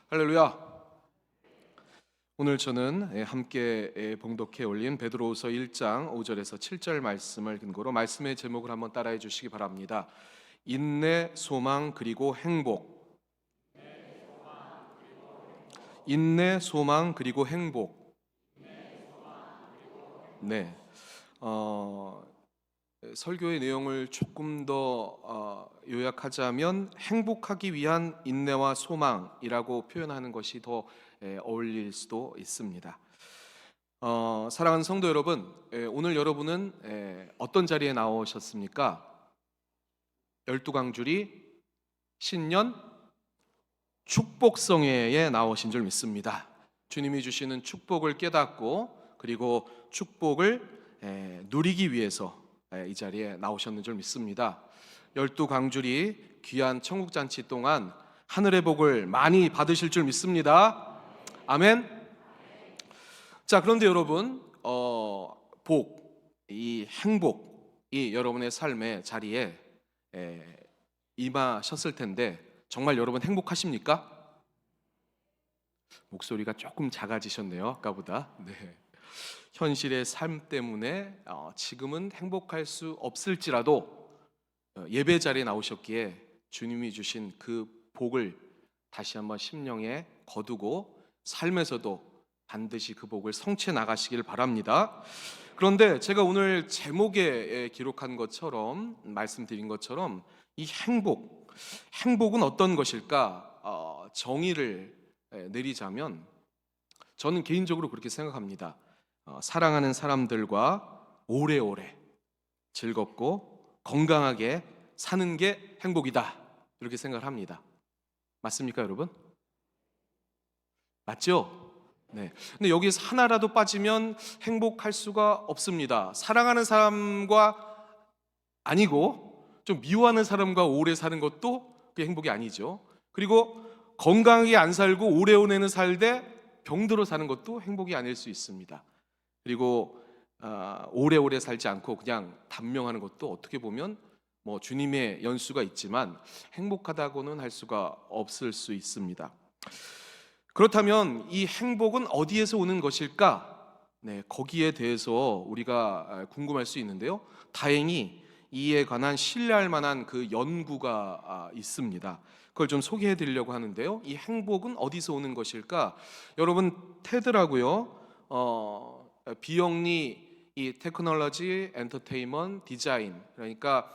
할렐루야. 오늘 저는 함께 봉독해 올린 베드로후서 1장 5절에서 7절 말씀을 근거로 말씀의 제목을 한번 따라해 주시기 바랍니다. 인내, 소망, 그리고 행복. 인내, 소망, 그리고 행복. 네. 설교의 내용을 조금 더 요약하자면 행복하기 위한 인내와 소망이라고 표현하는 것이 더 어울릴 수도 있습니다. 사랑하는 성도 여러분, 오늘 여러분은 어떤 자리에 나오셨습니까? 12강주리 신년 축복성회에 나오신 줄 믿습니다. 주님이 주시는 축복을 깨닫고 그리고 축복을 누리기 위해서 이 자리에 나오셨는 줄 믿습니다. 12강주리 귀한 천국잔치 동안 하늘의 복을 많이 받으실 줄 믿습니다. 아멘. 자, 그런데 여러분, 이 행복이 여러분의 삶의 자리에 임하셨을 텐데 정말 여러분 행복하십니까? 목소리가 조금 작아지셨네요, 아까보다. 네. 현실의 삶 때문에 지금은 행복할 수 없을지라도 예배 자리에 나오셨기에 주님이 주신 그 복을 다시 한번 심령에 거두고 삶에서도 반드시 그 복을 성취해 나가시길 바랍니다. 그런데 제가 오늘 제목에 기록한 것처럼 말씀드린 것처럼 이 행복은 어떤 것일까? 정의를 내리자면 저는 개인적으로 그렇게 생각합니다. 사랑하는 사람들과 오래오래 즐겁고 건강하게 사는 게 행복이다, 이렇게 생각을 합니다. 맞습니까, 여러분? 맞죠? 네. 근데 여기서 하나라도 빠지면 행복할 수가 없습니다. 사랑하는 사람과 아니고 좀 미워하는 사람과 오래 사는 것도 그게 행복이 아니죠. 그리고 건강하게 안 살고 오래오래는 살되 병들어 사는 것도 행복이 아닐 수 있습니다. 그리고 오래오래 살지 않고 그냥 단명하는 것도 어떻게 보면 주님의 연수가 있지만 행복하다고는 할 수가 없을 수 있습니다. 그렇다면 이 행복은 어디에서 오는 것일까? 네, 거기에 대해서 우리가 궁금할 수 있는데요. 다행히 이에 관한 신뢰할 만한 그 연구가 있습니다. 그걸 좀 소개해 드리려고 하는데요. 이 행복은 어디서 오는 것일까? 여러분, 테드라고요. 비영리 이 테크놀로지, 엔터테인먼트, 디자인, 그러니까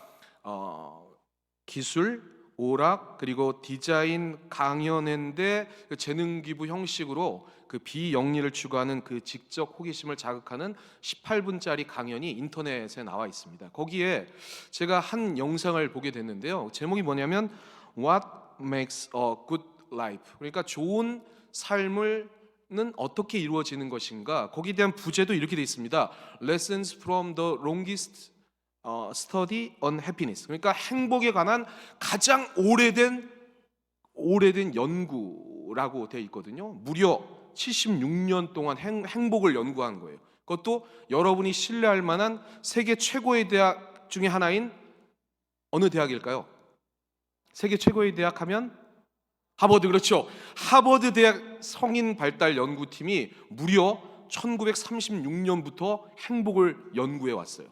기술, 오락, 그리고 디자인 강연인데 그 재능 기부 형식으로 그 비영리를 추구하는 그 지적 호기심을 자극하는 18분짜리 강연이 인터넷에 나와 있습니다. 거기에 제가 한 영상을 보게 됐는데요. 제목이 뭐냐면 What makes a good life? 그러니까 좋은 삶을 는 어떻게 이루어지는 것인가? 거기에 대한 부제도 이렇게 되어 있습니다. Lessons from the longest study on happiness. 그러니까 행복에 관한 가장 오래된 연구라고 되어 있거든요. 무려 76년 동안 행복을 연구한 거예요. 그것도 여러분이 신뢰할 만한 세계 최고의 대학 중에 하나인 어느 대학일까요? 세계 최고의 대학 하면 하버드, 그렇죠. 하버드 대학 성인 발달 연구팀이 무려 1936년부터 행복을 연구해 왔어요.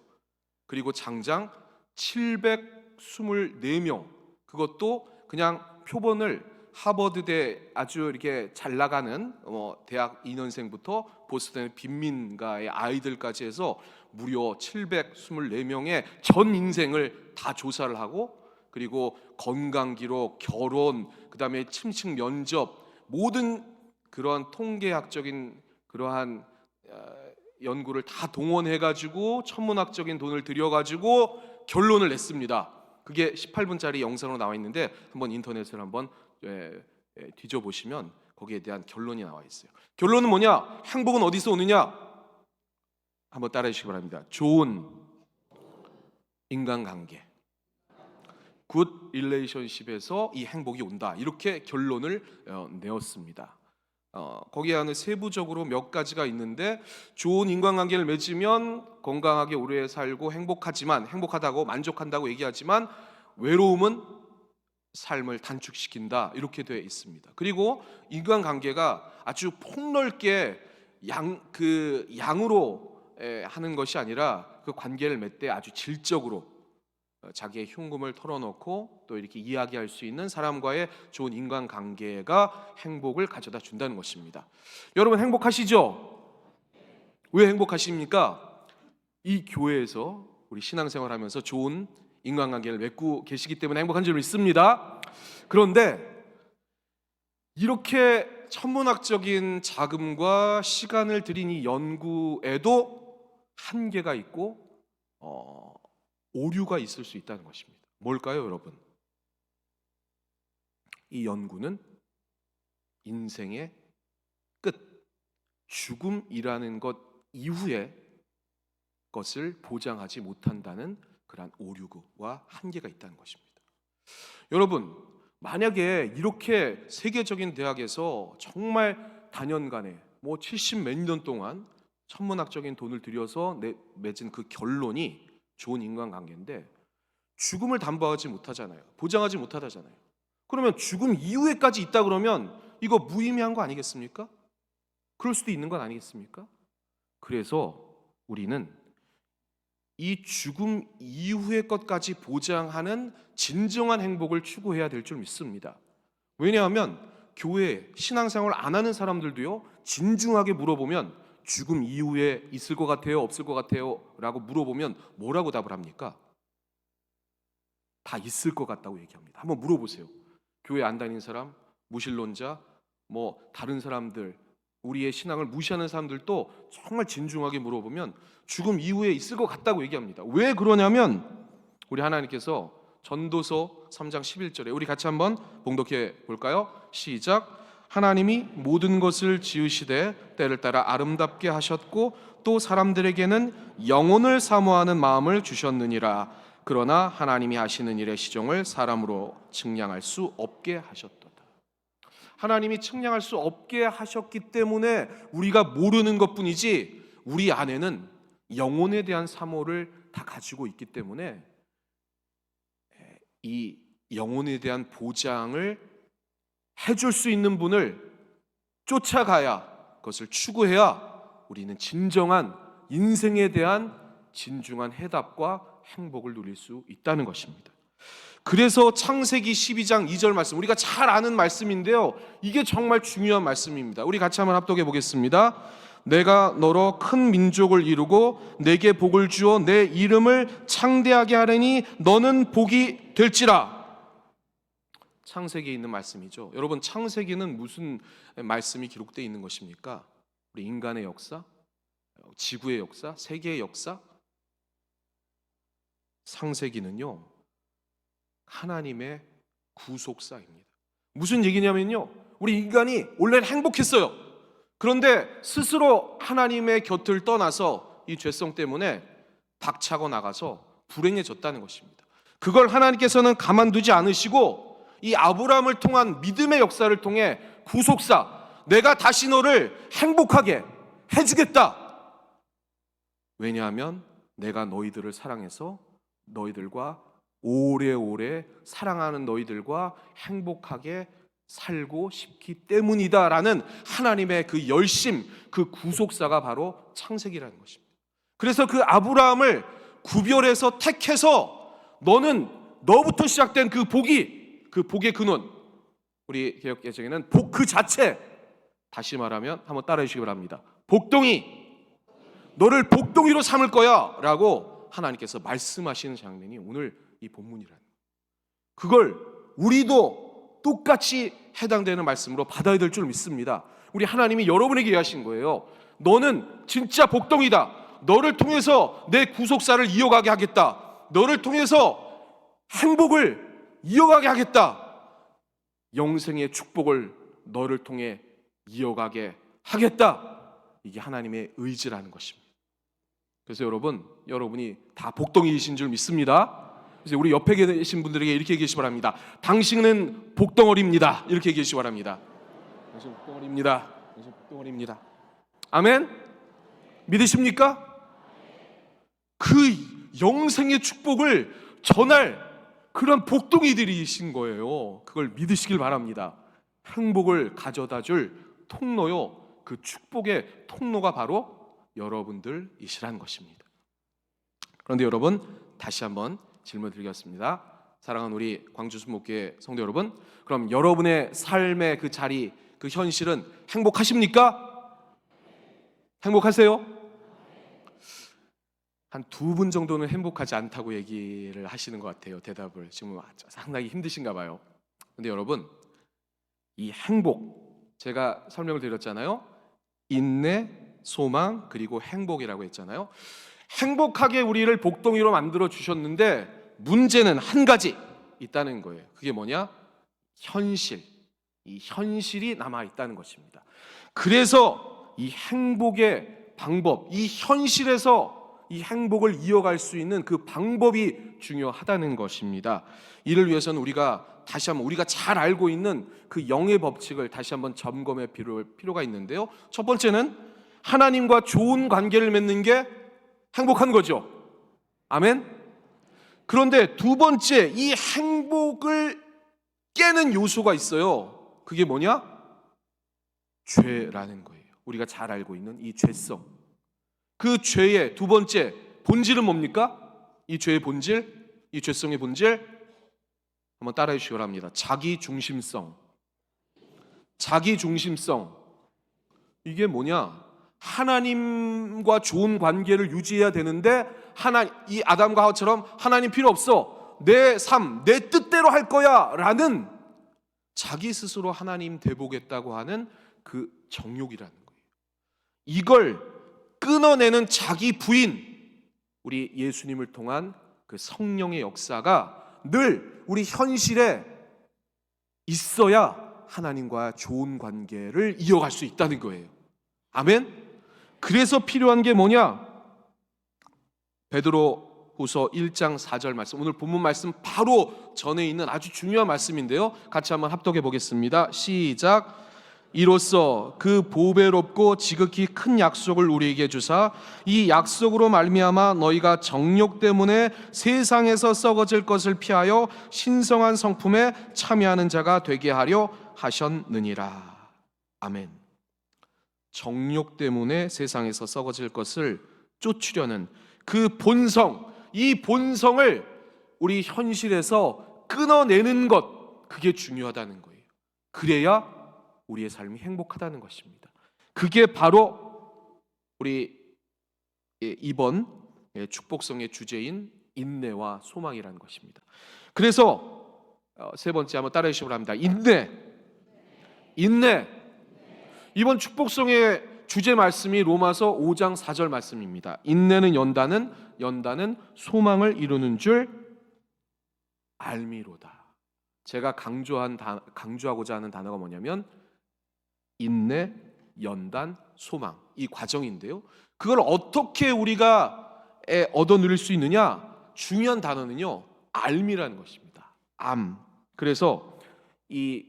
그리고 장장 724명, 그것도 그냥 표본을 하버드대 아주 이렇게 잘 나가는 대학 2년생부터 보스턴의 빈민가의 아이들까지 해서 무려 724명의 전 인생을 다 조사를 하고, 그리고 건강 기록, 결혼, 그다음에 침식 면접, 모든 그러한 통계학적인 그러한 연구를 다 동원해가지고 천문학적인 돈을 들여가지고 결론을 냈습니다. 그게 18분짜리 영상으로 나와 있는데 한번 인터넷을 한번 뒤져보시면 거기에 대한 결론이 나와 있어요. 결론은 뭐냐? 행복은 어디서 오느냐? 한번 따라해 주시기 바랍니다. 좋은 인간관계, 굿 릴레이션십에서 이 행복이 온다, 이렇게 결론을 내었습니다. 거기에 안에 세부적으로 몇 가지가 있는데, 좋은 인간관계를 맺으면 건강하게 오래 살고 행복하다고 만족한다고 얘기하지만 외로움은 삶을 단축시킨다 이렇게 되어 있습니다. 그리고 인간관계가 아주 폭넓게 양으로 하는 것이 아니라 그 관계를 맺되 아주 질적으로 자기의 흉금을 털어놓고 또 이렇게 이야기할 수 있는 사람과의 좋은 인간관계가 행복을 가져다 준다는 것입니다. 여러분 행복하시죠? 왜 행복하십니까? 이 교회에서 우리 신앙생활하면서 좋은 인간관계를 맺고 계시기 때문에 행복한 줄 믿습니다. 그런데 이렇게 천문학적인 자금과 시간을 들인 이 연구에도 한계가 있고 오류가 있을 수 있다는 것입니다. 뭘까요, 여러분? 이 연구는 인생의 끝, 죽음이라는 것 이후의 것을 보장하지 못한다는 그러한 오류와 한계가 있다는 것입니다. 여러분, 만약에 이렇게 세계적인 대학에서 정말 단연간에 70 몇 년 동안 천문학적인 돈을 들여서 맺은 그 결론이 좋은 인간관계인데 죽음을 담보하지 못하잖아요. 보장하지 못하잖아요. 그러면 죽음 이후에까지 있다 그러면 이거 무의미한 거 아니겠습니까? 그럴 수도 있는 건 아니겠습니까? 그래서 우리는 이 죽음 이후의 것까지 보장하는 진정한 행복을 추구해야 될 줄 믿습니다. 왜냐하면 교회 신앙생활 안 하는 사람들도요, 진중하게 물어보면 죽음 이후에 있을 것 같아요? 없을 것 같아요? 라고 물어보면 뭐라고 답을 합니까? 다 있을 것 같다고 얘기합니다. 한번 물어보세요. 교회 안 다니는 사람, 무신론자, 다른 사람들, 우리의 신앙을 무시하는 사람들도 정말 진중하게 물어보면 죽음 이후에 있을 것 같다고 얘기합니다. 왜 그러냐면 우리 하나님께서 전도서 3장 11절에 우리 같이 한번 봉독해 볼까요? 시작. 하나님이 모든 것을 지으시되 때를 따라 아름답게 하셨고 또 사람들에게는 영혼을 사모하는 마음을 주셨느니라. 그러나 하나님이 하시는 일의 시종을 사람으로 측량할 수 없게 하셨도다. 하나님이 측량할 수 없게 하셨기 때문에 우리가 모르는 것뿐이지 우리 안에는 영혼에 대한 사모를 다 가지고 있기 때문에 이 영혼에 대한 보장을 해줄 수 있는 분을 쫓아가야, 그것을 추구해야 우리는 진정한 인생에 대한 진중한 해답과 행복을 누릴 수 있다는 것입니다. 그래서 창세기 12장 2절 말씀, 우리가 잘 아는 말씀인데요, 이게 정말 중요한 말씀입니다. 우리 같이 한번 합독해 보겠습니다. 내가 너로 큰 민족을 이루고 내게 복을 주어 내 이름을 창대하게 하려니 너는 복이 될지라. 창세기에 있는 말씀이죠. 여러분, 창세기는 무슨 말씀이 기록되어 있는 것입니까? 우리 인간의 역사, 지구의 역사, 세계의 역사. 창세기는요, 하나님의 구속사입니다. 무슨 얘기냐면요, 우리 인간이 원래는 행복했어요. 그런데 스스로 하나님의 곁을 떠나서 이 죄성 때문에 박차고 나가서 불행해졌다는 것입니다. 그걸 하나님께서는 가만두지 않으시고 이 아브라함을 통한 믿음의 역사를 통해 구속사, 내가 다시 너를 행복하게 해주겠다. 왜냐하면 내가 너희들을 사랑해서 너희들과 오래오래 사랑하는 너희들과 행복하게 살고 싶기 때문이다 라는 하나님의 그 열심, 그 구속사가 바로 창세기라는 것입니다. 그래서 그 아브라함을 구별해서 택해서 너부터 시작된 그 복의 근원, 우리 개역개정에는 복 그 자체, 다시 말하면 한번 따라해 주시기 바랍니다. 복덩이, 너를 복덩이로 삼을 거야 라고 하나님께서 말씀하시는 장면이 오늘 이 본문이라는 거예요. 그걸 우리도 똑같이 해당되는 말씀으로 받아야 될 줄 믿습니다. 우리 하나님이 여러분에게 얘기하신 거예요. 너는 진짜 복덩이다. 너를 통해서 내 구속사를 이어가게 하겠다. 너를 통해서 행복을 이어가게 하겠다. 영생의 축복을 너를 통해 이어가게 하겠다. 이게 하나님의 의지라는 것입니다. 그래서 여러분이 다 복덩이이신 줄 믿습니다. 그래서 우리 옆에 계신 분들에게 이렇게 얘기하시기 바랍니다. 당신은 복덩어리입니다. 이렇게 얘기하시기 바랍니다. 당신 복덩어리입니다. 당신 복덩어리입니다. 아멘? 믿으십니까? 그 영생의 축복을 전할 그런 복덩이들이신 거예요. 그걸 믿으시길 바랍니다. 행복을 가져다 줄 통로요, 그 축복의 통로가 바로 여러분들이시라는 것입니다. 그런데 여러분, 다시 한번 질문 드리겠습니다. 사랑하는 우리 광주순복교회 성도 여러분, 그럼 여러분의 삶의 그 자리, 그 현실은 행복하십니까? 행복하세요? 한 두 분 정도는 행복하지 않다고 얘기를 하시는 것 같아요. 대답을 지금 상당히 힘드신가 봐요. 근데 여러분, 이 행복, 제가 설명을 드렸잖아요. 인내, 소망, 그리고 행복이라고 했잖아요. 행복하게 우리를 복덩이로 만들어 주셨는데 문제는 한 가지 있다는 거예요. 그게 뭐냐? 현실. 이 현실이 남아 있다는 것입니다. 그래서 이 행복의 방법, 이 현실에서 이 행복을 이어갈 수 있는 그 방법이 중요하다는 것입니다. 이를 위해서는 우리가 다시 한번 우리가 잘 알고 있는 그 영의 법칙을 다시 한번 점검해 필요가 있는데요. 첫 번째는 하나님과 좋은 관계를 맺는 게 행복한 거죠. 아멘. 그런데 두 번째, 이 행복을 깨는 요소가 있어요. 그게 뭐냐? 죄라는 거예요. 우리가 잘 알고 있는 이 죄성. 그 죄의 두 번째 본질은 뭡니까? 이 죄의 본질, 이 죄성의 본질 한번 따라해 주시기 바랍니다. 자기중심성. 자기중심성. 이게 뭐냐? 하나님과 좋은 관계를 유지해야 되는데 이 아담과 하와처럼 하나님 필요 없어, 내 삶, 내 뜻대로 할 거야 라는 자기 스스로 하나님 돼보겠다고 하는 그 정욕이라는 거예요. 이걸 끊어내는 자기 부인, 우리 예수님을 통한 그 성령의 역사가 늘 우리 현실에 있어야 하나님과 좋은 관계를 이어갈 수 있다는 거예요. 아멘. 그래서 필요한 게 뭐냐? 베드로후서 1장 4절 말씀, 오늘 본문 말씀 바로 전에 있는 아주 중요한 말씀인데요. 같이 한번 합독해 보겠습니다. 시작. 이로써 그 보배롭고 지극히 큰 약속을 우리에게 주사 이 약속으로 말미암아 너희가 정욕 때문에 세상에서 썩어질 것을 피하여 신성한 성품에 참여하는 자가 되게 하려 하셨느니라. 아멘. 정욕 때문에 세상에서 썩어질 것을 쫓으려는 그 본성, 이 본성을 우리 현실에서 끊어내는 것, 그게 중요하다는 거예요. 그래야 우리의 삶이 행복하다는 것입니다. 그게 바로 우리 이번 축복성의 주제인 인내와 소망이라는 것입니다. 그래서 세 번째 한번 따라해 주시기 바랍니다. 인내. 이번 축복성의 주제 말씀이 로마서 5장 4절 말씀입니다. 인내는 연단은 소망을 이루는 줄 알미로다. 제가 강조하고자 하는 단어가 뭐냐면 인내, 연단, 소망, 이 과정인데요. 그걸 어떻게 우리가 얻어 누릴 수 있느냐? 중요한 단어는요, 알미라는 것입니다. 그래서 이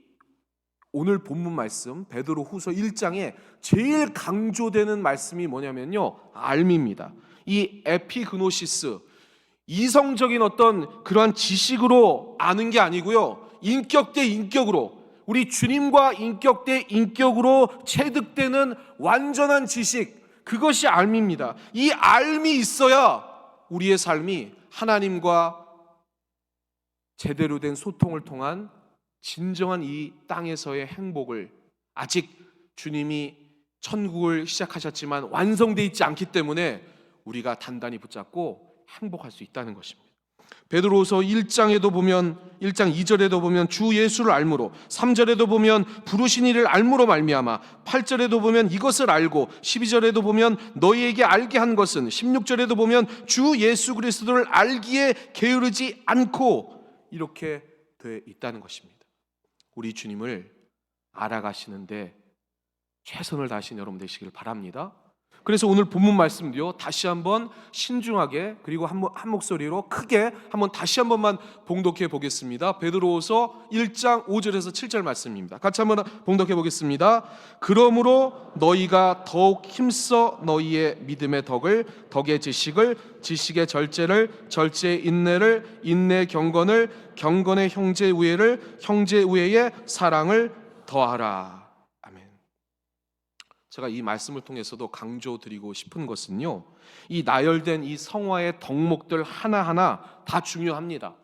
오늘 본문 말씀 베드로후서 1장에 제일 강조되는 말씀이 뭐냐면요, 알미입니다. 이 에피그노시스, 이성적인 어떤 그러한 지식으로 아는 게 아니고요, 인격 대 인격으로, 우리 주님과 인격 대 인격으로 체득되는 완전한 지식, 그것이 알미입니다. 이 알미 있어야 우리의 삶이 하나님과 제대로 된 소통을 통한 진정한 이 땅에서의 행복을, 아직 주님이 천국을 시작하셨지만 완성되어 있지 않기 때문에 우리가 단단히 붙잡고 행복할 수 있다는 것입니다. 베드로후서 1장에도 보면 1장 2절에도 보면 주 예수를 알므로, 3절에도 보면 부르신 이를 알므로 말미암아, 8절에도 보면 이것을 알고, 12절에도 보면 너희에게 알게 한 것은, 16절에도 보면 주 예수 그리스도를 알기에 게으르지 않고, 이렇게 돼 있다는 것입니다. 우리 주님을 알아가시는데 최선을 다하신 여러분 되시길 바랍니다. 그래서 오늘 본문 말씀도요, 다시 한번 신중하게 그리고 한 목소리로 크게 한번 다시 한 번만 봉독해 보겠습니다. 베드로후서 1장 5절에서 7절 말씀입니다. 같이 한번 봉독해 보겠습니다. 그러므로 너희가 더욱 힘써 너희의 믿음의 덕을, 덕의 지식을, 지식의 절제를, 절제의 인내를, 인내의 경건을, 경건의 형제 우애를, 형제 우애의 사랑을 더하라. 제가 이 말씀을 통해서도 강조드리고 싶은 것은요, 이 나열된 이 성화의 덕목들 하나하나 다 중요합니다.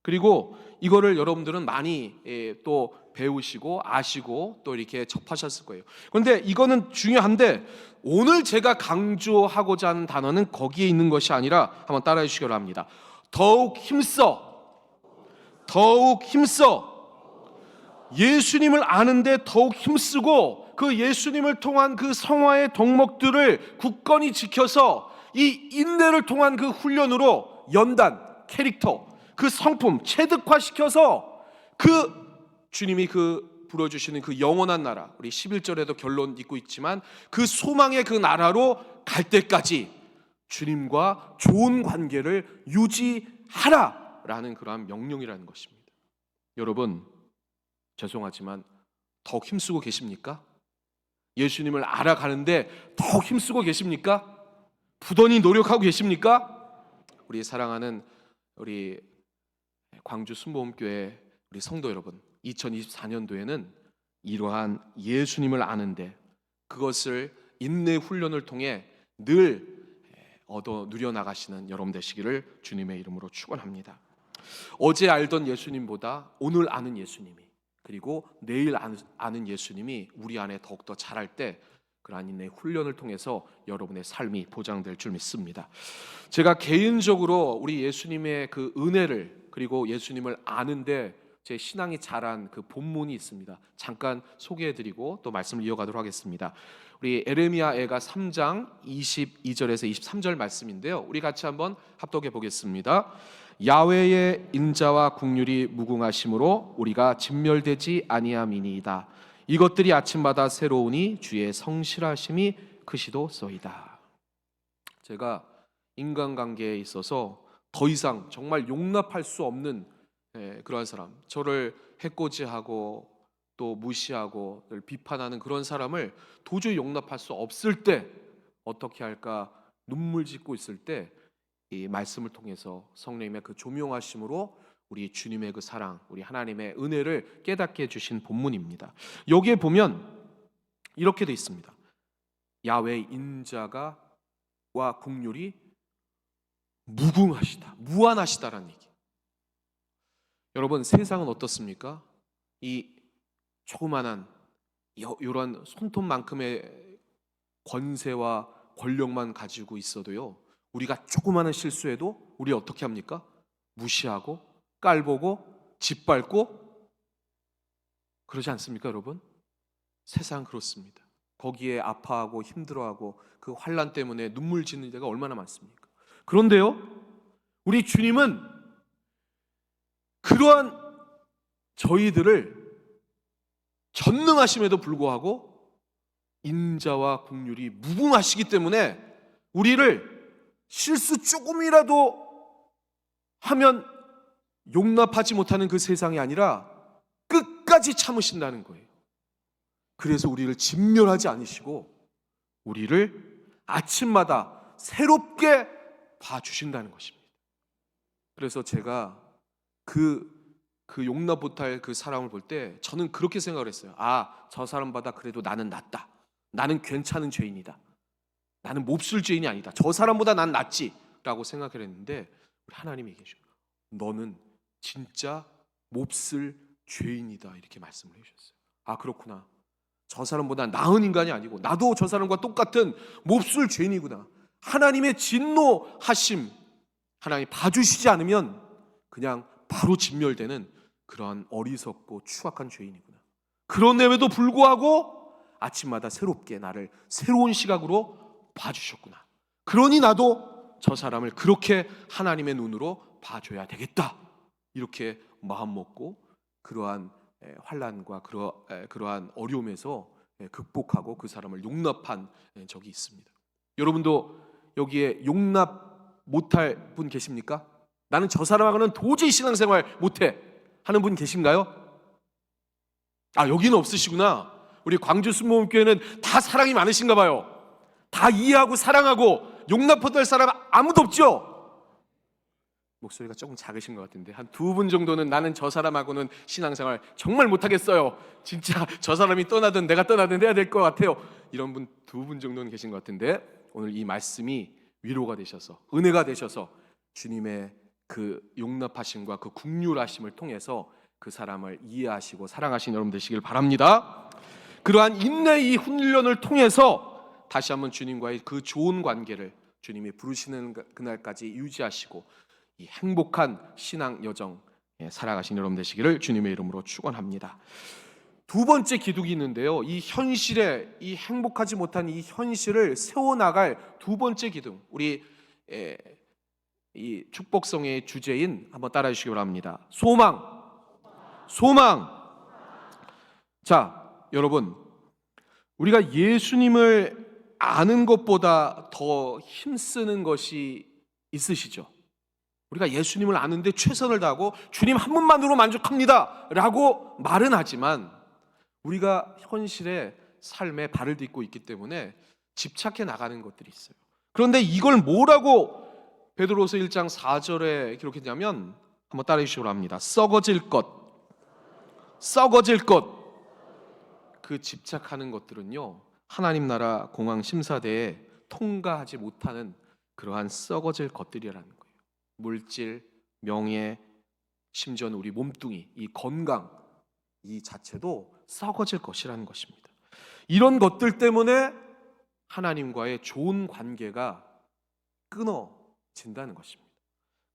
그리고 이거를 여러분들은 많이 또 배우시고 아시고 또 이렇게 접하셨을 거예요. 그런데 이거는 중요한데 오늘 제가 강조하고자 하는 단어는 거기에 있는 것이 아니라 한번 따라해 주시기 바랍니다. 더욱 힘써, 더욱 힘써. 예수님을 아는데 더욱 힘쓰고 그 예수님을 통한 그 성화의 덕목들을 굳건히 지켜서 이 인내를 통한 그 훈련으로 연단, 캐릭터, 그 성품 체득화시켜서 그 주님이 그 불어주시는 그 영원한 나라, 우리 11절에도 결론 읽고 있지만 그 소망의 그 나라로 갈 때까지 주님과 좋은 관계를 유지하라라는 그러한 명령이라는 것입니다. 여러분, 죄송하지만 더욱 힘쓰고 계십니까? 예수님을 알아가는데 더욱 힘쓰고 계십니까? 부단히 노력하고 계십니까? 우리 사랑하는 우리 광주 순복음교회 우리 성도 여러분, 2024년도에는 이러한 예수님을 아는데 그것을 인내 훈련을 통해 늘 얻어 누려나가시는 여러분 되시기를 주님의 이름으로 축원합니다. 어제 알던 예수님보다 오늘 아는 예수님이, 그리고 내일 아는 예수님이 우리 안에 더욱더 자랄 때 그러한 인내의 훈련을 통해서 여러분의 삶이 보장될 줄 믿습니다. 제가 개인적으로 우리 예수님의 그 은혜를 그리고 예수님을 아는데 제 신앙이 자란 그 본문이 있습니다. 잠깐 소개해드리고 또 말씀을 이어가도록 하겠습니다. 우리 에레미야애가 3장 22절에서 23절 말씀인데요, 우리 같이 한번 합독해 보겠습니다. 야훼의 인자와 국률이 무궁하심으로 우리가 진멸되지 아니함이니이다. 이것들이 아침마다 새로우니 주의 성실하심이 크시도소이다. 제가 인간관계에 있어서 더 이상 정말 용납할 수 없는 그러한 사람, 저를 해코지하고 또 무시하고 비판하는 그런 사람을 도저히 용납할 수 없을 때 어떻게 할까 눈물 짓고 있을 때 이 말씀을 통해서 성령님의 그 조명하심으로 우리 주님의 그 사랑, 우리 하나님의 은혜를 깨닫게 해주신 본문입니다. 여기에 보면 이렇게 돼 있습니다. 야훼 인자가 와 국률이 무궁하시다, 무한하시다라는 얘기. 여러분, 세상은 어떻습니까? 이 조그만한 이런 손톱만큼의 권세와 권력만 가지고 있어도요, 우리가 조그마한 실수해도 우리 어떻게 합니까? 무시하고 깔보고 짓밟고 그러지 않습니까, 여러분? 세상 그렇습니다. 거기에 아파하고 힘들어하고 그 환난 때문에 눈물 짓는 데가 얼마나 많습니까? 그런데요, 우리 주님은 그러한 저희들을 전능하심에도 불구하고 인자와 긍휼이 무궁하시기 때문에 우리를 실수 조금이라도 하면 용납하지 못하는 그 세상이 아니라 끝까지 참으신다는 거예요. 그래서 우리를 진멸하지 않으시고 우리를 아침마다 새롭게 봐주신다는 것입니다. 그래서 제가 그 용납 못할 그 사람을 볼 때 저는 그렇게 생각을 했어요. 아, 저 사람보다 그래도 나는 낫다. 나는 괜찮은 죄인이다. 나는 몹쓸 죄인이 아니다. 저 사람보다 난 낫지 라고 생각을 했는데 우리 하나님이 얘기해 주셔요. 너는 진짜 몹쓸 죄인이다, 이렇게 말씀을 해주셨어요. 아, 그렇구나. 저 사람보다 나은 인간이 아니고 나도 저 사람과 똑같은 몹쓸 죄인이구나. 하나님의 진노하심, 하나님이 봐주시지 않으면 그냥 바로 진멸되는 그러한 어리석고 추악한 죄인이구나. 그런데도 불구하고 아침마다 새롭게 나를 새로운 시각으로 봐주셨구나. 그러니 나도 저 사람을 그렇게 하나님의 눈으로 봐줘야 되겠다, 이렇게 마음 먹고 그러한 환난과 그러한 어려움에서 극복하고 그 사람을 용납한 적이 있습니다. 여러분도 여기에 용납 못할 분 계십니까? 나는 저 사람하고는 도저히 신앙생활 못해 하는 분 계신가요? 여기는 없으시구나. 우리 광주 순복음교회는 다 사랑이 많으신가 봐요. 다 이해하고 사랑하고 용납할 사람 아무도 없죠? 목소리가 조금 작으신 것 같은데 한 두 분 정도는 나는 저 사람하고는 신앙생활 정말 못하겠어요. 진짜 저 사람이 떠나든 내가 떠나든 해야 될 것 같아요. 이런 분 두 분 정도는 계신 것 같은데 오늘 이 말씀이 위로가 되셔서 은혜가 되셔서 주님의 그 용납하심과 그 긍휼하심을 통해서 그 사람을 이해하시고 사랑하시는 여러분 되시길 바랍니다. 그러한 인내의 훈련을 통해서 다시 한번 주님과의 그 좋은 관계를 주님이 부르시는 그날까지 유지하시고 이 행복한 신앙 여정 살아가신 여러분 되시기를 주님의 이름으로 축원합니다. 두 번째 기둥이 있는데요. 이 현실에 이 행복하지 못한 이 현실을 세워나갈 두 번째 기둥, 우리 이 축복성의 주제인 한번 따라해 주시기 바랍니다. 소망. 자, 여러분, 우리가 예수님을 아는 것보다 더 힘쓰는 것이 있으시죠? 우리가 예수님을 아는데 최선을 다하고 주님 한 분만으로 만족합니다 라고 말은 하지만 우리가 현실의 삶에 발을 딛고 있기 때문에 집착해 나가는 것들이 있어요. 그런데 이걸 뭐라고 베드로서 1장 4절에 기록했냐면 한번 따라해 주시기 바랍니다. 썩어질 것. 그 집착하는 것들은요, 하나님 나라 공항 심사대에 통과하지 못하는 그러한 썩어질 것들이라는 거예요. 물질, 명예, 심지어는 우리 몸뚱이, 이 건강, 이 자체도 썩어질 것이라는 것입니다. 이런 것들 때문에 하나님과의 좋은 관계가 끊어진다는 것입니다.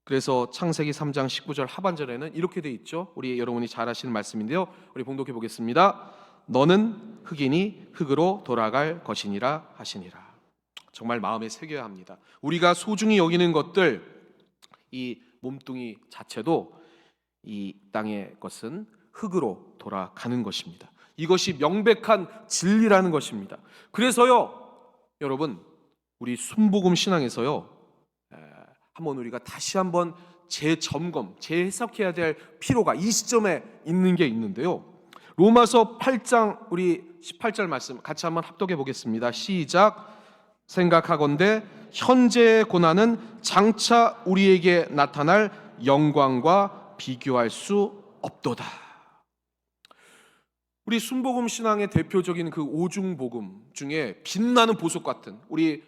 그래서 창세기 3장 19절 하반절에는 이렇게 돼 있죠. 우리 여러분이 잘 아시는 말씀인데요. 우리 봉독해 보겠습니다. 너는 흙이니 흙으로 돌아갈 것이니라 하시니라. 정말 마음에 새겨야 합니다. 우리가 소중히 여기는 것들, 이 몸뚱이 자체도 이 땅의 것은 흙으로 돌아가는 것입니다. 이것이 명백한 진리라는 것입니다. 그래서요, 여러분, 우리 순복음 신앙에서요, 한번 우리가 다시 한번 재점검, 재해석해야 될 필요가 이 시점에 있는 게 있는데요. 로마서 8장 우리 18절 말씀 같이 한번 합독해 보겠습니다. 시작. 생각하건대 현재의 고난은 장차 우리에게 나타날 영광과 비교할 수 없도다. 우리 순복음 신앙의 대표적인 그 오중복음 중에 빛나는 보석 같은 우리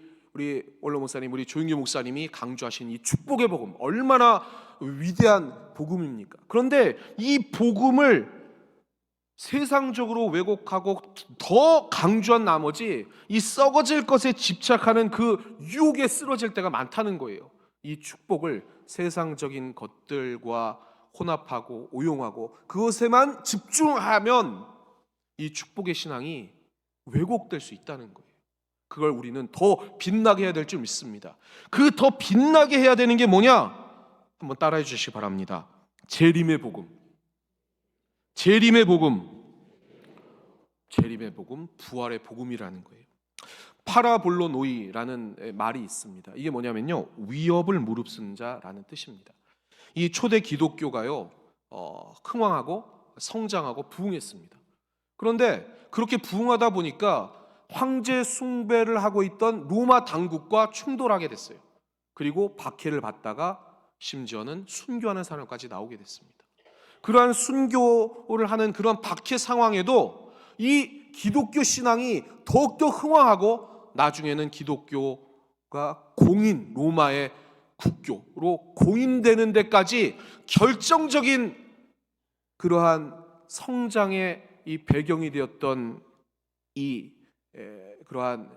원로 목사님, 우리 조영규 목사님이 강조하신 이 축복의 복음, 얼마나 위대한 복음입니까? 그런데 이 복음을 세상적으로 왜곡하고 더 강조한 나머지 이 썩어질 것에 집착하는 그 유혹에 쓰러질 때가 많다는 거예요. 이 축복을 세상적인 것들과 혼합하고 오용하고 그것에만 집중하면 이 축복의 신앙이 왜곡될 수 있다는 거예요. 그걸 우리는 더 빛나게 해야 될 줄 믿습니다. 그 더 빛나게 해야 되는 게 뭐냐? 한번 따라해 주시기 바랍니다. 재림의 복음. 부활의 복음이라는 거예요. 파라볼로노이라는 말이 있습니다. 이게 뭐냐면요, 위협을 무릅쓰는 자라는 뜻입니다. 이 초대 기독교가요, 흥왕하고 성장하고 부흥했습니다. 그런데 그렇게 부흥하다 보니까 황제 숭배를 하고 있던 로마 당국과 충돌하게 됐어요. 그리고 박해를 받다가 심지어는 순교하는 사람까지 나오게 됐습니다. 그러한 순교를 하는 그런 박해 상황에도 이 기독교 신앙이 더욱더 흥황하고 나중에는 기독교가 공인, 로마의 국교로 공인되는 데까지 결정적인 그러한 성장의 이 배경이 되었던 이 그러한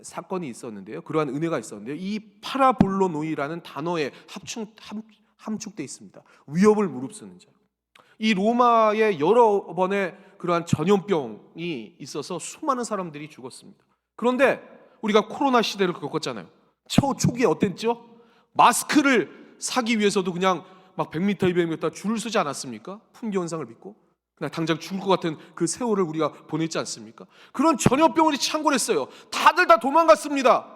사건이 있었는데요. 그러한 은혜가 있었는데요. 이 파라볼로노이라는 단어에 함축되어 있습니다. 위협을 무릅쓰는 자. 이 로마에 여러 번의 그러한 전염병이 있어서 수많은 사람들이 죽었습니다. 그런데 우리가 코로나 시대를 겪었잖아요. 초기에 어땠죠? 마스크를 사기 위해서도 그냥 막 100m, 200m 줄을 서지 않았습니까? 풍기 현상을 믿고 그냥 당장 죽을 것 같은 그 세월을 우리가 보냈지 않습니까? 그런 전염병이 창궐했어요. 다들 다 도망갔습니다.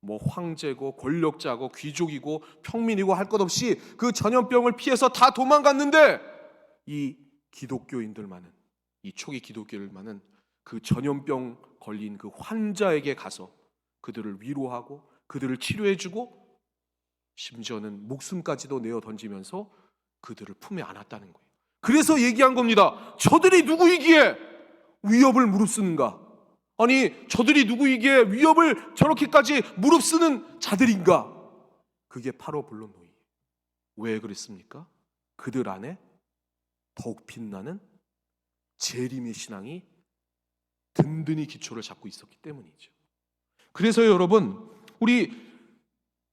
뭐 황제고 권력자고 귀족이고 평민이고 할 것 없이 그 전염병을 피해서 다 도망갔는데 이 기독교인들만은, 이 초기 기독교인들만은 그 전염병 걸린 그 환자에게 가서 그들을 위로하고 그들을 치료해주고 심지어는 목숨까지도 내어 던지면서 그들을 품에 안았다는 거예요. 그래서 얘기한 겁니다. 저들이 누구이기에 위협을 무릅쓰는가? 아니, 저들이 누구이기에 위협을 저렇게까지 무릅쓰는 자들인가? 그게 바로 본론노이예요. 왜 그랬습니까? 그들 안에 더욱 빛나는 재림의 신앙이 든든히 기초를 잡고 있었기 때문이죠. 그래서 여러분, 우리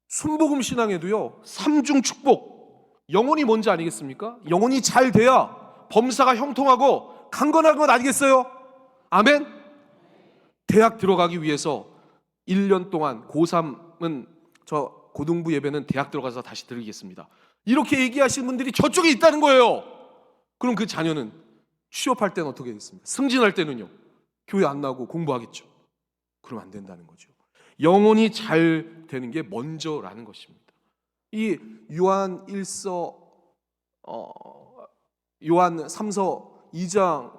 순복음 신앙에도요, 삼중 축복, 영혼이 뭔지 아니겠습니까? 영혼이 잘 돼야 범사가 형통하고 강건한 건 아니겠어요? 아멘? 대학 들어가기 위해서 1년 동안 고3은 저 고등부 예배는 대학 들어가서 다시 드리겠습니다. 이렇게 얘기하시는 분들이 저쪽에 있다는 거예요. 그럼 그 자녀는 취업할 때는 어떻게 되겠습니까? 승진할 때는요, 교회 안 나오고 공부하겠죠. 그러면 안 된다는 거죠. 영혼이 잘 되는 게 먼저라는 것입니다. 이 요한 1서 요한 3서 2장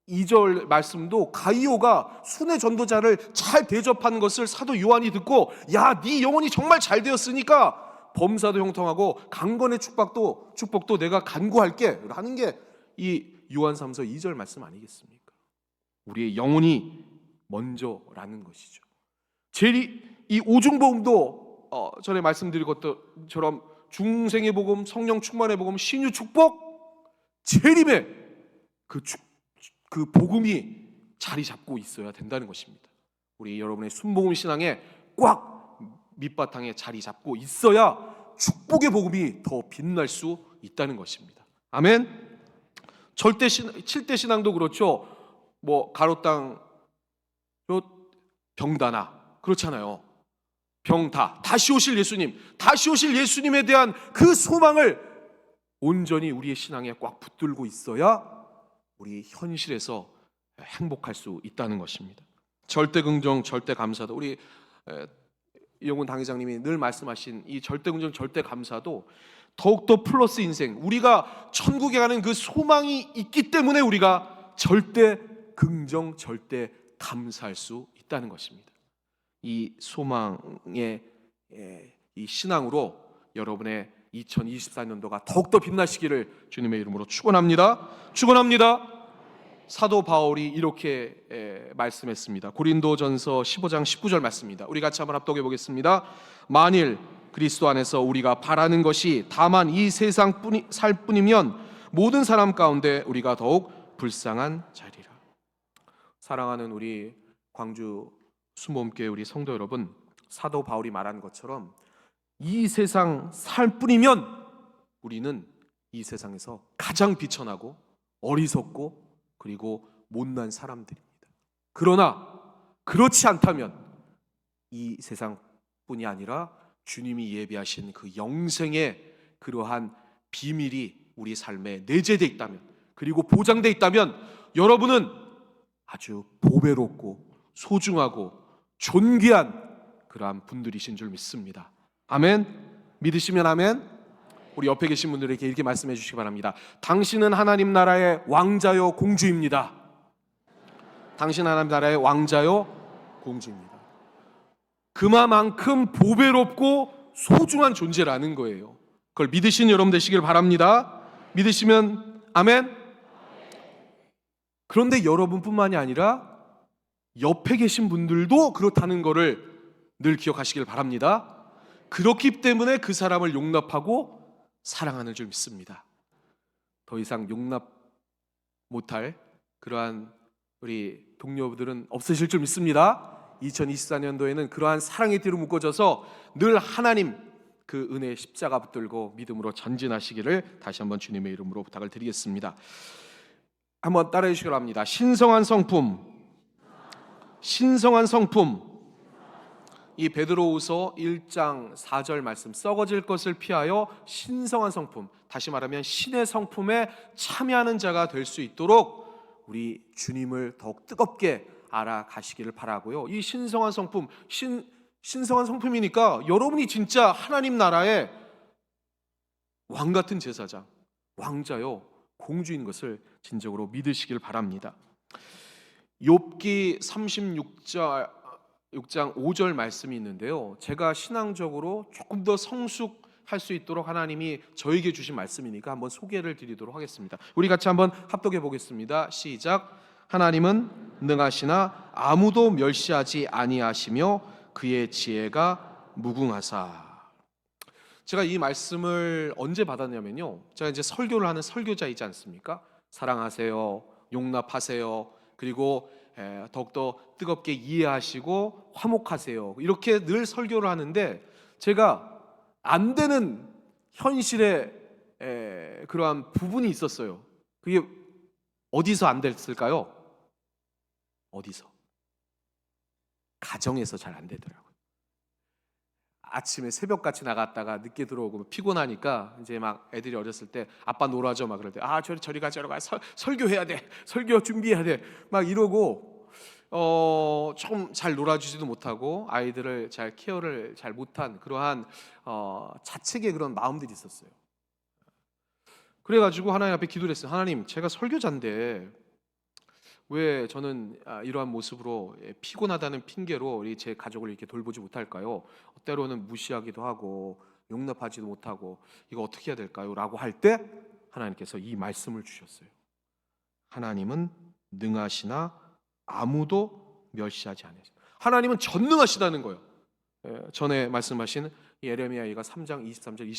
2절 말씀도 가이오가 순회 전도자를 잘 대접하는 것을 사도 요한이 듣고, 야, 네 영혼이 정말 잘 되었으니까 범사도 형통하고 강건의 축복도 내가 간구할게 라는 게 이 요한 3서 2절 말씀 아니겠습니까? 우리의 영혼이 먼저라는 것이죠. 이 오중복음도 전에 말씀드린 것처럼 중생의 복음, 성령 충만의 복음, 신유 축복, 재림의 그 복음이 자리 잡고 있어야 된다는 것입니다. 우리 여러분의 순복음 신앙에 꽉 밑바탕에 자리 잡고 있어야 축복의 복음이 더 빛날 수 있다는 것입니다. 아멘. 7대 신앙도 그렇죠. 뭐 가로땅 병다나 그렇잖아요. 병다, 다시 오실 예수님에 대한 그 소망을 온전히 우리의 신앙에 꽉 붙들고 있어야 우리 현실에서 행복할 수 있다는 것입니다. 절대 긍정, 절대 감사도, 우리 이용훈 당회장님이 늘 말씀하신 이 절대 긍정, 절대 감사도 더욱더 플러스 인생, 우리가 천국에 가는 그 소망이 있기 때문에 우리가 절대 긍정, 절대 감사할 수 있다는 것입니다. 이 소망의 이 신앙으로 여러분의 2024년도가 더욱더 빛나시기를 주님의 이름으로 축원합니다. 사도 바울이 이렇게 말씀했습니다. 고린도전서 15장 19절 말씀입니다. 우리 같이 한번 합독해 보겠습니다. 만일 그리스도 안에서 우리가 바라는 것이 다만 이 세상 살 뿐이면 모든 사람 가운데 우리가 더욱 불쌍한 자리라. 사랑하는 우리 광주 순복음교회 우리 성도 여러분, 사도 바울이 말한 것처럼 이 세상 살 뿐이면 우리는 이 세상에서 가장 비천하고 어리석고 그리고 못난 사람들입니다. 그러나 그렇지 않다면 이 세상뿐이 아니라 주님이 예비하신 그 영생의 그러한 비밀이 우리 삶에 내재되어 있다면, 그리고 보장되어 있다면 여러분은 아주 보배롭고 소중하고 존귀한 그러한 분들이신 줄 믿습니다. 아멘. 믿으시면 아멘. 우리 옆에 계신 분들에게 이렇게 말씀해 주시기 바랍니다. 당신은 하나님 나라의 왕자요 공주입니다. 당신 하나님 나라의 왕자요 공주입니다. 그만큼 보배롭고 소중한 존재라는 거예요. 그걸 믿으신 여러분 되시길 바랍니다. 믿으시면 아멘. 그런데 여러분뿐만이 아니라 옆에 계신 분들도 그렇다는 것을 늘 기억하시길 바랍니다. 그렇기 때문에 그 사람을 용납하고 사랑하는 줄 믿습니다. 더 이상 용납 못할 그러한 우리 동료들은 없으실 줄 믿습니다. 2024년도에는 그러한 사랑의 띠로 묶어져서 늘 하나님 그 은혜의 십자가 붙들고 믿음으로 전진하시기를 다시 한번 주님의 이름으로 부탁을 드리겠습니다. 한번 따라해 주시기 바랍니다. 신성한 성품. 이 베드로후서 1장 4절 말씀, 썩어질 것을 피하여 신성한 성품, 다시 말하면 신의 성품에 참여하는 자가 될 수 있도록 우리 주님을 더욱 뜨겁게 알아가시기를 바라고요. 이 신성한 성품, 신성한 성품이니까 여러분이 진짜 하나님 나라의 왕 같은 제사장, 왕자요, 공주인 것을 진정으로 믿으시길 바랍니다. 욥기 36장 5절 말씀이 있는데요, 제가 신앙적으로 조금 더 성숙할 수 있도록 하나님이 저에게 주신 말씀이니까 한번 소개를 드리도록 하겠습니다. 우리 같이 한번 합독해 보겠습니다. 시작. 하나님은 능하시나 아무도 멸시하지 아니하시며 그의 지혜가 무궁하사. 제가 이 말씀을 언제 받았냐면요, 제가 이제 설교를 하는 설교자이지 않습니까? 사랑하세요, 용납하세요, 그리고 더욱더 뜨겁게 이해하시고 화목하세요, 이렇게 늘 설교를 하는데 제가 안 되는 현실의 그러한 부분이 있었어요. 그게 어디서 안 됐을까요? 어디서? 가정에서 잘 안 되더라고요. 아침에 새벽같이 나갔다가 늦게 들어오고 피곤하니까 이제 막 애들이 어렸을 때 아빠 놀아줘 막 그럴 때 저리 가 설교해야 돼, 설교 준비해야 돼 막 이러고 조금 잘 놀아주지도 못하고 아이들을 잘 케어를 잘 못한 그러한 자책의 그런 마음들이 있었어요. 그래가지고 하나님 앞에 기도를 했어요. 하나님, 제가 설교자인데 왜 저는 이러한 모습으로 피곤하다는 핑계로 제 가족을 이렇게 돌보지 못할까요? 때로는 무시하기도 하고 용납하지도 못하고 이거 어떻게 해야 될까요? 라고 할 때 하나님께서 이 말씀을 주셨어요. 하나님은 능하시나 아무도 멸시하지 않으세요. 하나님은 전능하시다는 거예요. 전에 말씀하신 예레미야가 3장 23절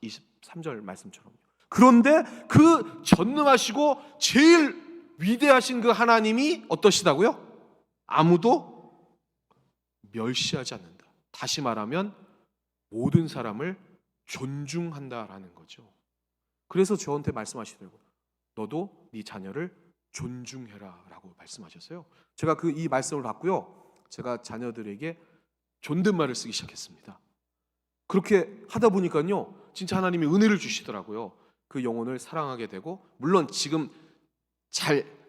23절 말씀처럼. 그런데 그 전능하시고 제일 위대하신 그 하나님이 어떠시다고요? 아무도 멸시하지 않는다. 다시 말하면 모든 사람을 존중한다라는 거죠. 그래서 저한테 말씀하시더라고요. 너도 네 자녀를 존중해라 라고 말씀하셨어요. 제가 이 말씀을 받고요, 제가 자녀들에게 존댓말을 쓰기 시작했습니다. 그렇게 하다 보니까요, 진짜 하나님이 은혜를 주시더라고요. 그 영혼을 사랑하게 되고, 물론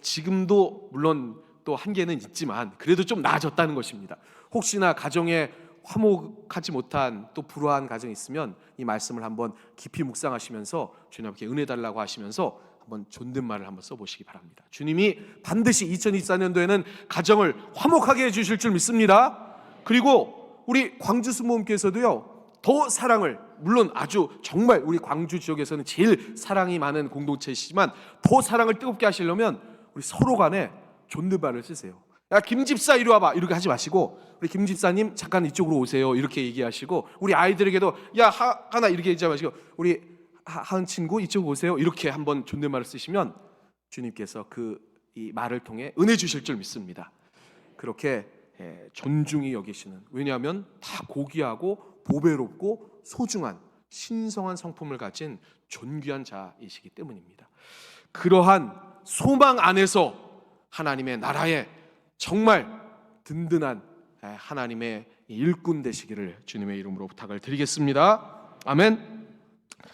지금도 물론 또 한계는 있지만 그래도 좀 나아졌다는 것입니다. 혹시나 가정에 화목하지 못한 또 불화한 가정이 있으면 이 말씀을 한번 깊이 묵상하시면서 주님께 은혜 달라고 하시면서 한번 존댓말을 한번 써보시기 바랍니다. 주님이 반드시 2024년도에는 가정을 화목하게 해주실 줄 믿습니다. 그리고 우리 광주 수모님께서도요, 더 사랑을, 물론 아주 정말 우리 광주 지역에서는 제일 사랑이 많은 공동체이지만 더 사랑을 뜨겁게 하시려면 우리 서로 간에 존댓말을 쓰세요. 야, 김 집사 이리 와봐, 이렇게 하지 마시고 우리 김 집사님 잠깐 이쪽으로 오세요, 이렇게 얘기하시고, 우리 아이들에게도 야 하나 이렇게 얘기하지 마시고 우리 하은 친구 이쪽으로 오세요, 이렇게 한번 존댓말을 쓰시면 주님께서 이 말을 통해 은혜 주실 줄 믿습니다. 그렇게 존중히 여기시는, 왜냐하면 다 고귀하고 보배롭고 소중한 신성한 성품을 가진 존귀한 자이시기 때문입니다. 그러한 소망 안에서 하나님의 나라에 정말 든든한 하나님의 일꾼 되시기를 주님의 이름으로 부탁을 드리겠습니다. 아멘.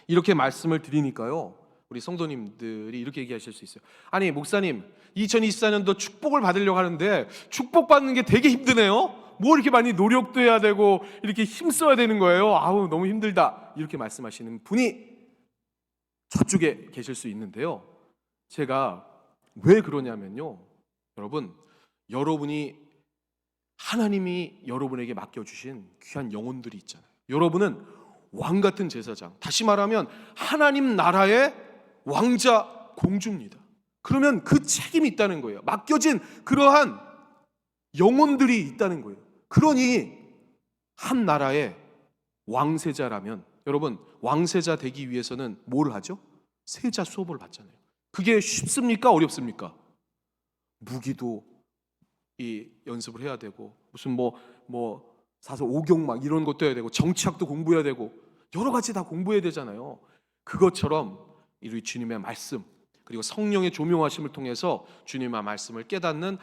이렇게 말씀을 드리니까요, 우리 성도님들이 이렇게 얘기하실 수 있어요. 아니 목사님, 2024년도 축복을 받으려고 하는데 축복받는 게 되게 힘드네요. 뭐 이렇게 많이 노력도 해야 되고 이렇게 힘써야 되는 거예요. 아우 너무 힘들다, 이렇게 말씀하시는 분이 저쪽에 계실 수 있는데요, 제가 왜 그러냐면요, 여러분이 하나님이 여러분에게 맡겨주신 귀한 영혼들이 있잖아요. 여러분은 왕같은 제사장, 다시 말하면 하나님 나라의 왕자 공주입니다. 그러면 그 책임이 있다는 거예요. 맡겨진 그러한 영혼들이 있다는 거예요. 그러니 한 나라의 왕세자라면, 여러분 왕세자 되기 위해서는 뭘 하죠? 세자 수업을 받잖아요. 그게 쉽습니까? 어렵습니까? 무기도 연습을 해야 되고, 무슨 사서 오경 막 이런 것도 해야 되고, 정치학도 공부해야 되고, 여러 가지 다 공부해야 되잖아요. 그것처럼 우리 주님의 말씀, 그리고 성령의 조명하심을 통해서 주님의 말씀을 깨닫는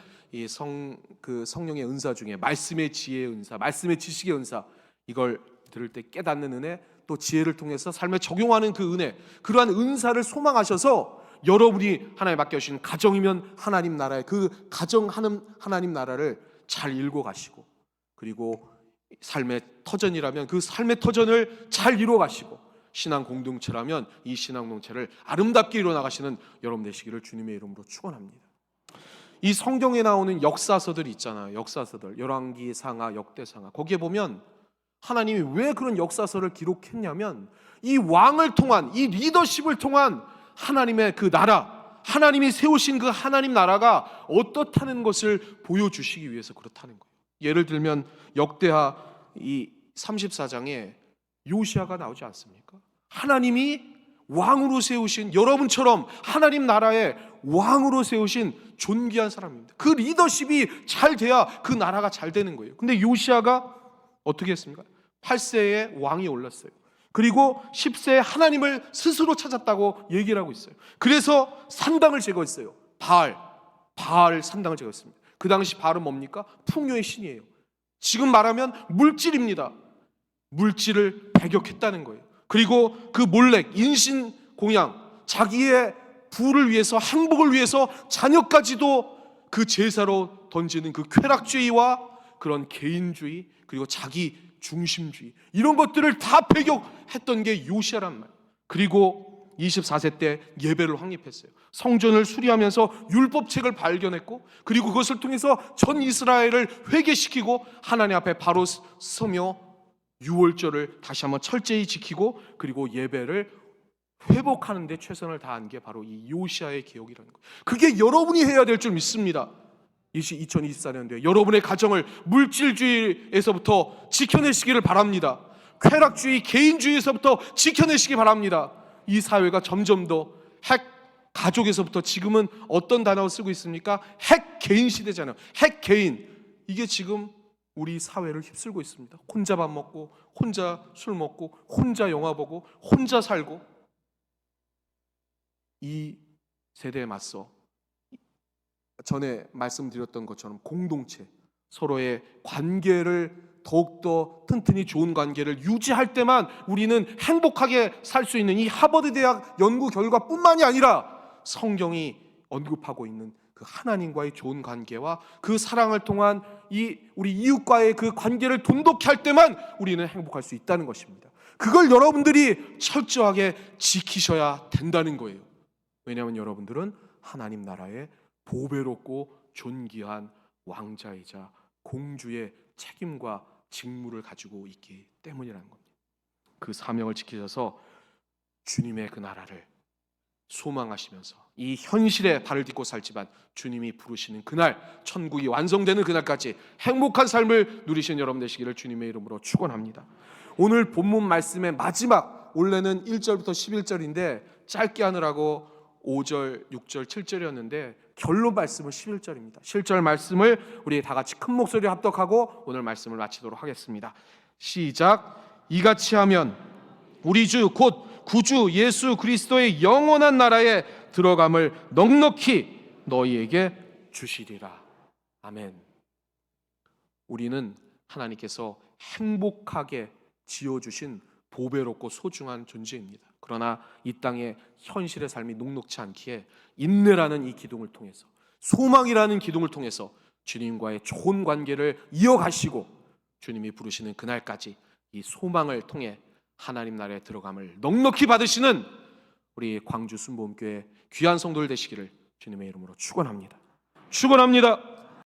성령의 은사 중에 말씀의 지혜의 은사, 말씀의 지식의 은사, 이걸 들을 때 깨닫는 은혜, 또 지혜를 통해서 삶에 적용하는 그 은혜, 그러한 은사를 소망하셔서 여러분이 하나님 맡겨주신 가정이면 하나님 나라의 그 가정하는 하나님 나라를 잘 읽고 가시고, 그리고 삶의 터전이라면 그 삶의 터전을 잘 이루어가시고, 신앙 공동체라면 이 신앙 공동체를 아름답게 이루어나가시는 여러분 되시기를 주님의 이름으로 축원합니다. 이 성경에 나오는 역사서들이 있잖아요. 역사서들, 열왕기상하, 역대상하, 거기에 보면 하나님이 왜 그런 역사서를 기록했냐면 이 왕을 통한, 이 리더십을 통한 하나님의 그 나라, 하나님이 세우신 그 하나님 나라가 어떻다는 것을 보여주시기 위해서 그렇다는 거예요. 예를 들면 역대하 이 34장에 요시아가 나오지 않습니까? 하나님이 왕으로 세우신, 여러분처럼 하나님 나라의 왕으로 세우신 존귀한 사람입니다. 그 리더십이 잘 돼야 그 나라가 잘 되는 거예요. 근데 요시아가 어떻게 했습니까? 8세에 왕이 올랐어요. 그리고 10세에 하나님을 스스로 찾았다고 얘기를 하고 있어요. 그래서 산당을 제거했어요. 바알 산당을 제거했습니다. 그 당시 바알은 뭡니까? 풍요의 신이에요. 지금 말하면 물질입니다. 물질을 배격했다는 거예요. 그리고 그 몰렉, 인신 공양, 자기의 부를 위해서, 행복을 위해서 자녀까지도 그 제사로 던지는 그 쾌락주의와 그런 개인주의, 그리고 자기 중심주의, 이런 것들을 다 배격했던 게 요시아란 말이에요. 그리고 24세 때 예배를 확립했어요. 성전을 수리하면서 율법책을 발견했고, 그리고 그것을 통해서 전 이스라엘을 회개시키고 하나님 앞에 바로 서며 유월절을 다시 한번 철저히 지키고, 그리고 예배를 회복하는 데 최선을 다한 게 바로 이 요시아의 개혁이라는 거예요. 그게 여러분이 해야 될 줄 믿습니다. 2024년도에 여러분의 가정을 물질주의에서부터 지켜내시기를 바랍니다. 쾌락주의, 개인주의에서부터 지켜내시기 바랍니다. 이 사회가 점점 더 가족에서부터, 지금은 어떤 단어 쓰고 있습니까? 핵 개인 시대잖아요. 핵 개인, 이게 지금 우리 사회를 휩쓸고 있습니다. 혼자 밥 먹고, 혼자 술 먹고, 혼자 영화 보고, 혼자 살고, 이 세대에 맞서 전에 말씀드렸던 것처럼 공동체, 서로의 관계를 더욱더 튼튼히 좋은 관계를 유지할 때만 우리는 행복하게 살 수 있는, 이 하버드 대학 연구 결과뿐만이 아니라 성경이 언급하고 있는 그 하나님과의 좋은 관계와 그 사랑을 통한 이 우리 이웃과의 그 관계를 돈독히 할 때만 우리는 행복할 수 있다는 것입니다. 그걸 여러분들이 철저하게 지키셔야 된다는 거예요. 왜냐하면 여러분들은 하나님 나라의 보배롭고 존귀한 왕자이자 공주의 책임과 직무를 가지고 있기 때문이라는 겁니다. 그 사명을 지키셔서 주님의 그 나라를 소망하시면서 이 현실에 발을 딛고 살지만 주님이 부르시는 그날, 천국이 완성되는 그날까지 행복한 삶을 누리시는 여러분 되시기를 주님의 이름으로 축원합니다. 오늘 본문 말씀의 마지막, 원래는 1절부터 11절인데 짧게 하느라고 5절, 6절, 7절이었는데 결론 말씀은 11절입니다. 11절 말씀을 우리 다 같이 큰 목소리로 합독하고 오늘 말씀을 마치도록 하겠습니다. 시작. 이같이 하면 우리 주 곧 구주 예수 그리스도의 영원한 나라에 들어감을 넉넉히 너희에게 주시리라. 아멘. 우리는 하나님께서 행복하게 지어주신 보배롭고 소중한 존재입니다. 그러나 이 땅의 현실의 삶이 녹록지 않기에 인내라는 이 기둥을 통해서, 소망이라는 기둥을 통해서 주님과의 좋은 관계를 이어가시고 주님이 부르시는 그날까지 이 소망을 통해 하나님 나라에 들어감을 넉넉히 받으시는 우리 광주 순복음교회 귀한 성도들 되시기를 주님의 이름으로 축원합니다. 축원합니다.